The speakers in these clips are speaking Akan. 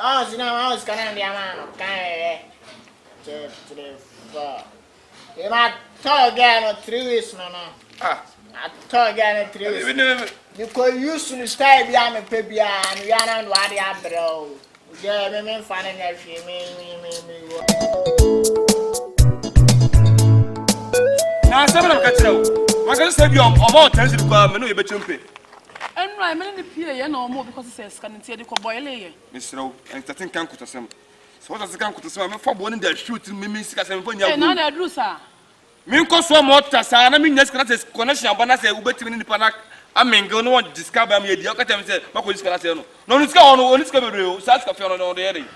Oh, you know, I was going to be a man. Okay, 2, 3, 4. You might talk again 3 weeks, no. I talk again 3 weeks. You could use to stay behind me, baby, and we are not what you have, bro. Yeah, me finding that me. Now, some of them I'm going to say you about 10 to go. I know you better pay. And I'm in the pier no more because it says can see the boy lay. Mr. And I think can't put some. So what does the can't put some? I'm for one in the shooting me, Miss Cassan. And I do, sir. Minko so much as I mean, yes, connection, but I say, Ubetim in the Panak. I mean, go no discover me. The Akatem said, Marcus Canasano. No, it's gone on its cabaret, Saska Fiona on the area.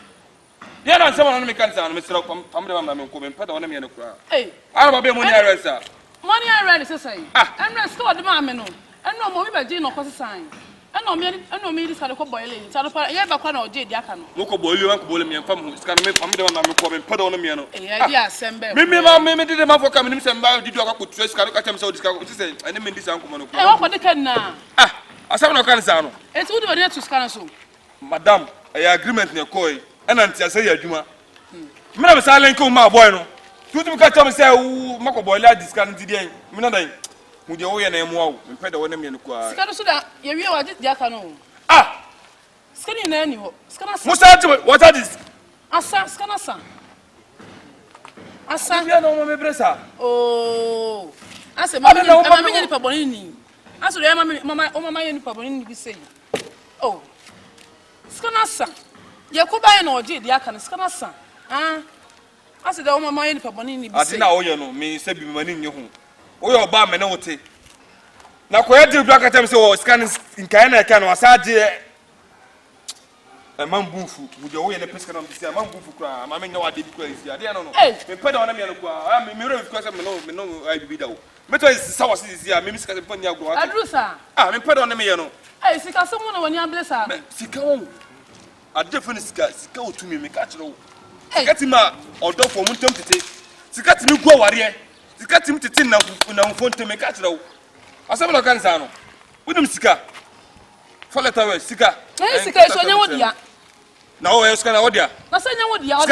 Yeah, not someone on the cancer, Mr. Pamela, coming, put on me and cry. Hey, I will be money, sir. Money I read, say. I'm not stored the mamma. And no more by Jane or Cosy sign. And no me this kind of boy. Salapa, yeah, but no J. Diacano. Local boy, you uncle Bolly and from who's going to make Pamela put on me. Yes, and maybe did a man for coming and buy the dog could trace Caracatam so discovered. I mean, this uncle. I want the can now. I saw no cancer. It's good to scan. Madame, I agreement near Coy, and I say, Juma. Madame Silent come my boy. No. You can't tell me, say, Marco boy, like this kind of day. Minade. With your name, wow, and pay the one in the car. Scanosuda, you are just Diacano. Ah! Scanning annual. Scanasa, what are this? Asa, Scanasa. Asa, no, my bressa. Oh, I said, Mamma, Mamma, Pabolini. I said, Mamma, Mamma, Pabolini, be saying. Oh, Scanasa. Yacoba no, Diacan, Scanasa. Ah, I said, oh, Mamma, Pabolini. I didn't know you know me, said be money in your home. Oh, your bar, man, now, where do you black at them so scanning in Canada? Can was a man boofu with your way in the pescan of the man boofu cry. I mean, no, I did crazy. I don't know. Hey, put on a man. I'm a mirror because I'm no, I be down. But it's sour this year, maybe Scotland. I do, sir. I mean, put on a man. I see someone when you're blessed. Sicko. A different go to me, make catch roll. Sikatima or dog for Muntum to take. Sikatimi go warrior. Sikatim to tin now phone to make catch roll. I saw no canzano. With them Sika. Follow the Sika. Sika is on your wood. No, I was going to order. I said, you would yell.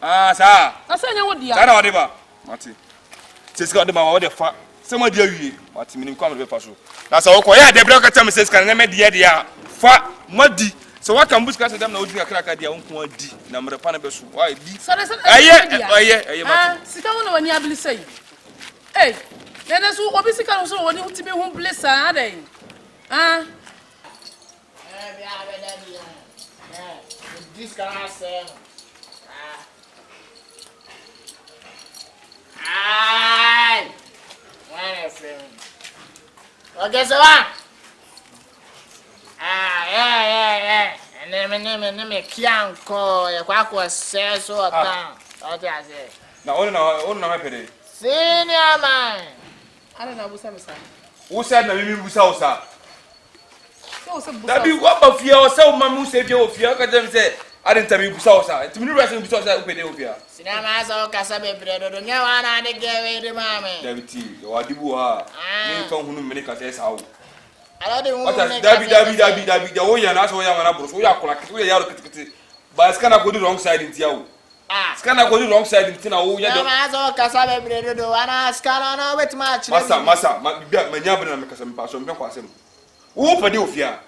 Ah, sir. I said, you would yell. I know, Diva. Marty. She's got them out of fat. Some dear you. Marty, meaning come to the pass. That's all. Yeah, the broker time says, can I make the idea? Fat, muddy. So what can Bush them no crack at their own quantity? Number of panabes. Why? So yeah. Sika when you have to say. Hey. Then that's what we see also when you to be home bliss, are they? Ah, this guy say, ah, okay, so yeah. And then me can't call you. What says so? What I say? Now, on my pay. Senior man. I don't know who said na mimi busa usa. That be what of your so mamu say you of your them say I didn't tell me busa usa. To me reason busa usa open of here. Cinema so kasa be bredo do nya wana de give we mama. David you are dibu ha. Me ton hunu me ka say sawo. I don't want David the way na so ya wana bro. So ya kola we ya ro kitikiti. But scan go the wrong side in tiawo. Scan go the wrong side in tina wo ya do. Na so kasa be bredo do wana scan na wait match. Masa manya bena me kasa me pa so me kwa asem. Wo pede ofia.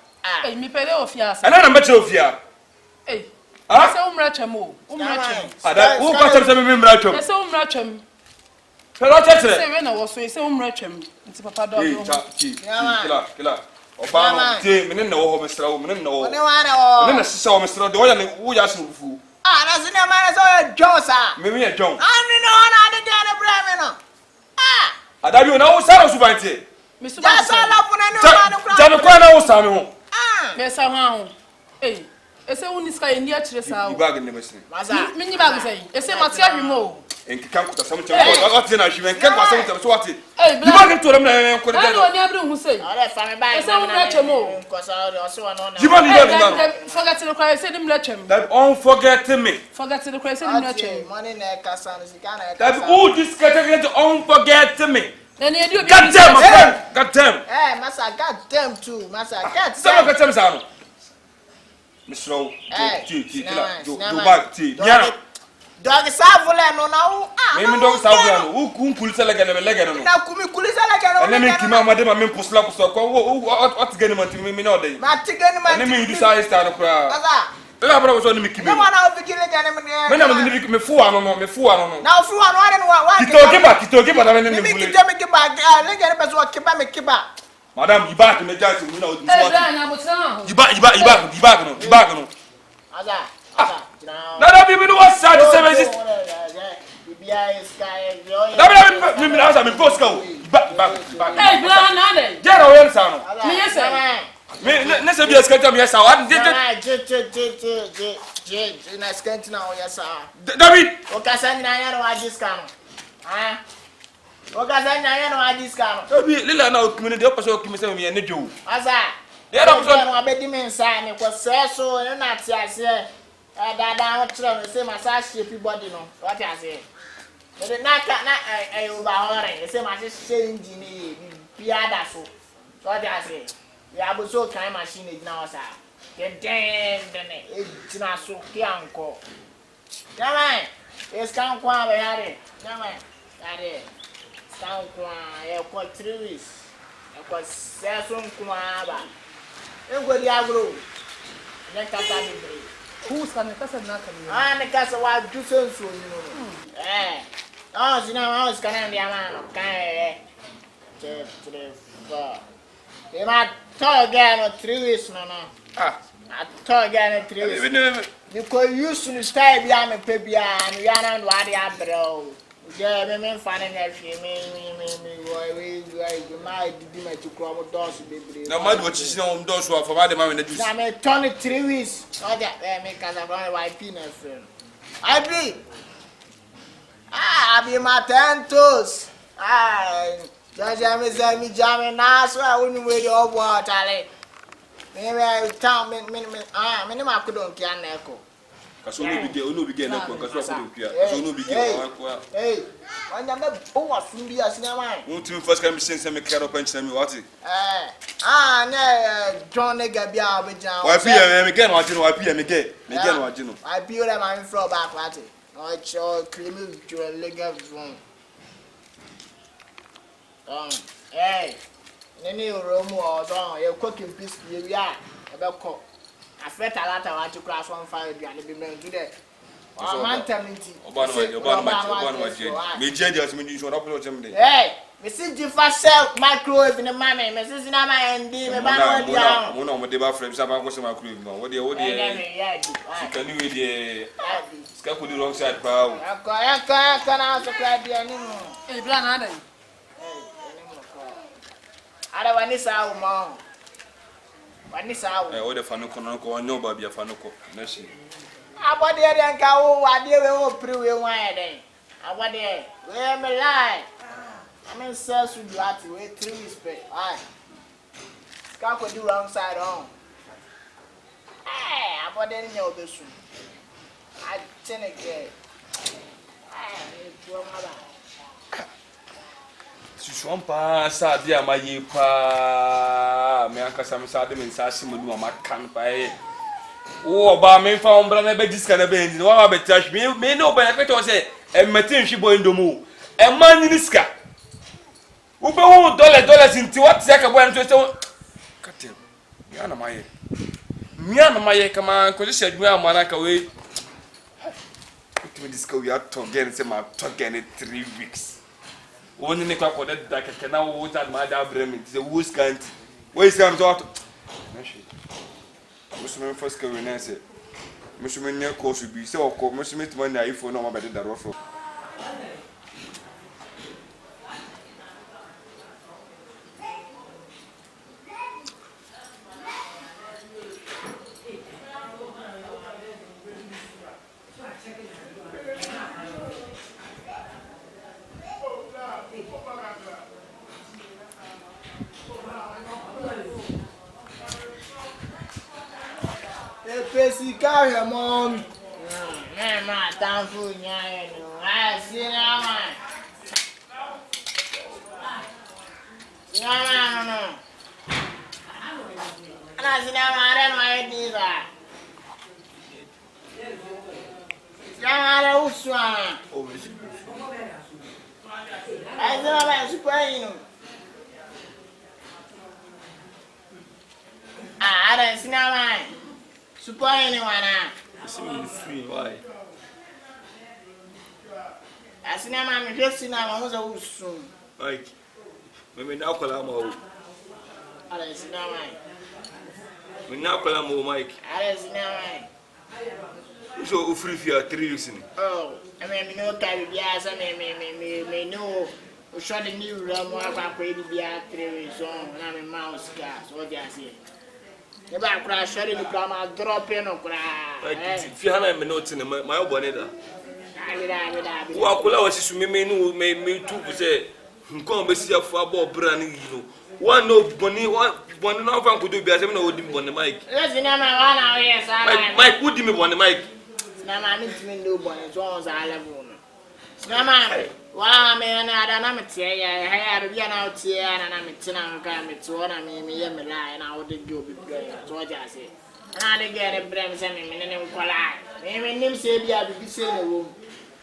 Eh me pede ofia. Ana na mbeche ofia. Eh. Ah se umra chamo. Ada wo kwa se me umra chamo. Se umra chamo. Pero chetre. Se we na wo so se umra chamo. Nti papa do. Kila. Obama te me na wo ho mesra wo me na wo. Ne wana wo. Me na sisa wo mesra do wo ya so fu. Ah, na senior man so Josa. Me me John. Ani no na de gane brame no. Ah. Adabi na wo sara subantie. Me subantie. Ja sala puna no ma no kra. Ja me kwa na wo sa me ho. Ah. Me sa ho. Eh. Ese uniska ye ndi a kire sa wo. Bag ne mesre. Masa. Me ni bag sai. Ese mate ahwimo. Enki kan kuta sam cham. What na ahwime kan kwa sam cham so what. Eh. Di bag to ram na ko de. Na oni abru hu sai. Ore fa me bag. Ese umra chemo. Ko sa o so no na. Di bag ni na. Forget the cry say dim lechem. That unforget me. Forget the cry say dim lechem. Money na kasa no sika na kasa. That who this category to unforget me. Then you do God damn, my friend. God damn. Eh, massa, God damn too. Massa, God damn. Some God damn, Sano. Misro. Dog savula no now. Me dog savula. Who kulisa lega no. Na kumi kulisa lega no. And me kima madema me pusla what gani me no dey. Ma tigani man. And me do say start kra. Asa. La bro so ni me kime. No man na fikile gani me. Me na me fu ano no. Na fu ano wa. Kitoke na me me kiba lega ne beso kiba me kiba. Madam, you back me judge me na. You back no. Asa. Nada bibi no was sad 7 me answer me post go back Hey bla na dey get away sound me yes me na say be skate me yes what je na skate na o yes David o ka san na ya no discount o ka san na ya no discount David lila na o kimi de o paso o kimi say me ne dwo asa ya na so no abedi me nsa ne ko so na ti ase Dada try say massage shape body no. What you say? But na over hore. Say massage engine e piada so. What you say? We abo so kind machine e na osa. Den e tina so ki anko. Come es kan kwa be yare. Come yare. Stan kwa e ko 3 weeks. E ko season kwa ba. E go di agro. Ne Akatanii Sikamike. Who's coming? That's not coming. Ne kasa wa jusen so you know. Zina wa scanner dia man kan to the for. E ma to again 3 weeks no. I to again 3 weeks. You could use to stay bia me pe bia and we are not what dia bro. Yeah, me fan na fi me we my didi ma tukro mo dos bebre. Na mad what you know dos so for bad man na juice. Na me turn 3 weeks. Oh yeah, me kasa from YP na friend. I be I be my 10 toes. Just me say me jam na so I wouldn't wait up water like. Me town me ma kudon ki aneko. Kaso no bige na ko kaso ko do pia kaso no bige wa wanya me bo wa fumbi asina man unti first time sense me kero punch na me what ne John nega bia obejan wa pia me get wa jino wa pia me get wa jino I pia them am from back party no cho claim to lega from nene oromu o don ye cooking piece ye bia e be ko afeta lata wa to class 15 aduane bi men do there o man taminti obano me je just me so na polo jam dey me see different self microwave in the mama me see na my nd me ba no dia mo no de ba frame sa ba ko se microwave no wo de sikani we de ska ko di wrong side pa o aka na so kra dia ni mo Hey bla na dey ara wani sa o mo wani sa o o de fanu ko no ko onyo ba bia fanu ko na shi abode de nka wo ade we wo pri we wan e den abode we me lie I'm say so do at we 3 weeks pay ai ska ko do wrong side on abode ni nyo be su I teneke e po ma ba Susuan pa sa dia maye pa me akasa me sa de me sa si mu ma kan pa e o ba me fa ombra na be diska na be ndi wa be trash me no ba na kweto se e metin hwi boy ndomu e man ni ska u be wo dollars nti what se ka boy nto se katem mi ana maye kama ko se adwuma amana ka we me diska we are to get se ma to get 3 weeks Only ne kwa koda da keke na wo ta ma da bremi se wo scanty wo isam to na shi musume first ka we na se musume ne ko su bi se okọ musume tuma na iPhone na ma be da rofo Pesi carry mom. Ma tan fu nya no. Si na ma. No. Ana si na ma re no ai di ba. swan. Oh, we see. I don't know super, you know. I don't see no man. Super anyone. See me free, why? I see no man, just see no man who's a soon. Mike, maybe now call him. I don't see no man. We now call him, Mike. I don't see no man. So free for 3 weeks. Oh, I mean, no carry bias. I mean, no. We shot the new room. I pray to be at 3 weeks on. I'm a mouse gas. What do you say? The back crash, shot in the grammar, drop in or cry. If you have a note in my bonnet, Wakula was me, me too, say, come be see a football brand new. One no bonny, one no could do better than on the mic. Listen, I'm one hour, Mike, would me on the mic. Snama means me no bonnet, Jones, I love woman. Snama, why, man, I don't know, I had to be an out here and I'm a tenant, to one of me, me, lie, and I would do be playing. So what I say. I didn't get a brems and a minute collide. Maybe name say, be able to see the room.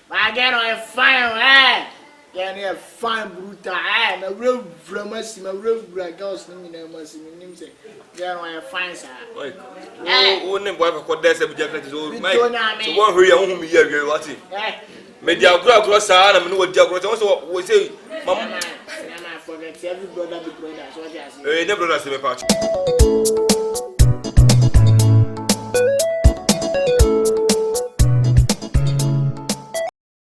I get on a fine, eh? Get a fine brutal, eh? My real promise, my real girls, no must see me say. Get on a fine, sir. Only boy for there's a jacket is old. Mike, so one hurry home here, what it? Media cross, I know what Jack also was say, Mamma, forget every brother be brother, so I just never does a patch.